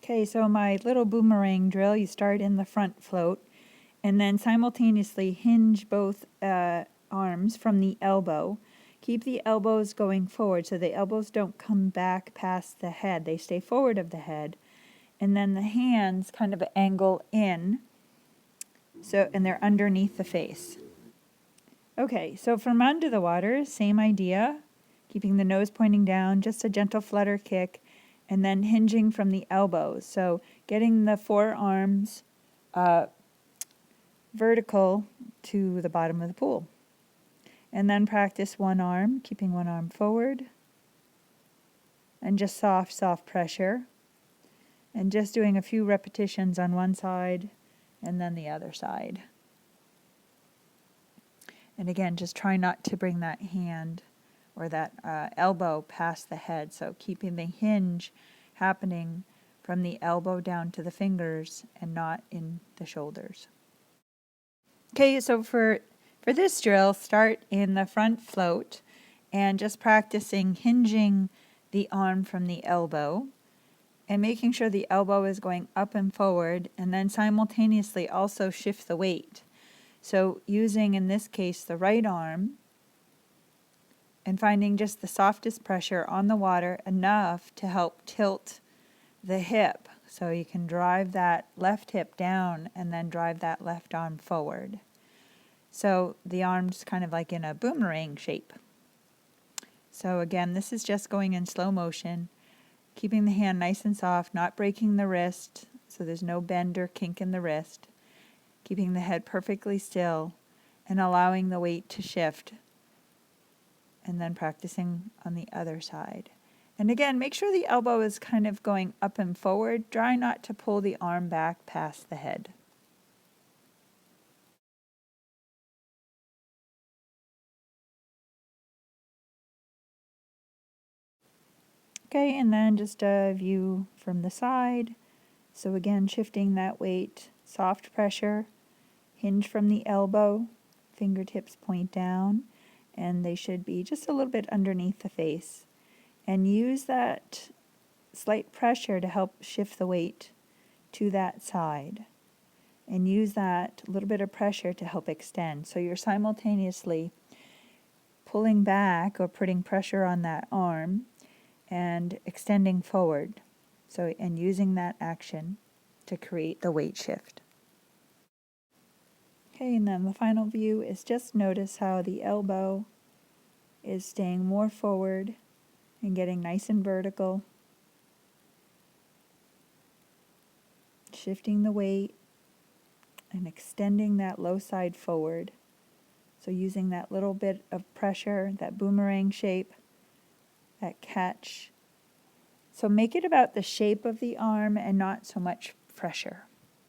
Okay, so my little boomerang drill, you start in the front float and then simultaneously hinge both arms from the elbow. Keep the elbows going forward so the elbows don't come back past the head. They stay forward of the head. And then the hands kind of angle in, and they're underneath the face. Okay, so from under the water, same idea. Keeping the nose pointing down, just a gentle flutter kick, and then hinging from the elbows. So getting the forearms vertical to the bottom of the pool. And then practice one arm, keeping one arm forward. And just soft pressure. And just doing a few repetitions on one side and then the other side. And again, just try not to bring that hand or that elbow past the head. So keeping the hinge happening from the elbow down to the fingers and not in the shoulders. Okay, so for this drill, start in the front float and just practicing hinging the arm from the elbow and making sure the elbow is going up and forward, and then simultaneously also shift the weight. So using, in this case, the right arm and finding just the softest pressure on the water enough to help tilt the hip. So you can drive that left hip down and then drive that left arm forward. So the arm's kind of like in a boomerang shape. So again, this is just going in slow motion, keeping the hand nice and soft, not breaking the wrist, so there's no bend or kink in the wrist, keeping the head perfectly still, and allowing the weight to shift, and then practicing on the other side. And again, make sure the elbow is kind of going up and forward. Try not to pull the arm back past the head. Okay, and then just a view from the side. So again, shifting that weight, soft pressure, hinge from the elbow, fingertips point down, and they should be just a little bit underneath the face. And use that slight pressure to help shift the weight to that side. And use that little bit of pressure to help extend. So you're simultaneously pulling back or putting pressure on that arm and extending forward. So, and using that action to create the weight shift. Okay, and then the final view is just notice how the elbow is staying more forward and getting nice and vertical. Shifting the weight and extending that low side forward. So using that little bit of pressure, that boomerang shape, that catch. So make it about the shape of the arm and not so much pressure.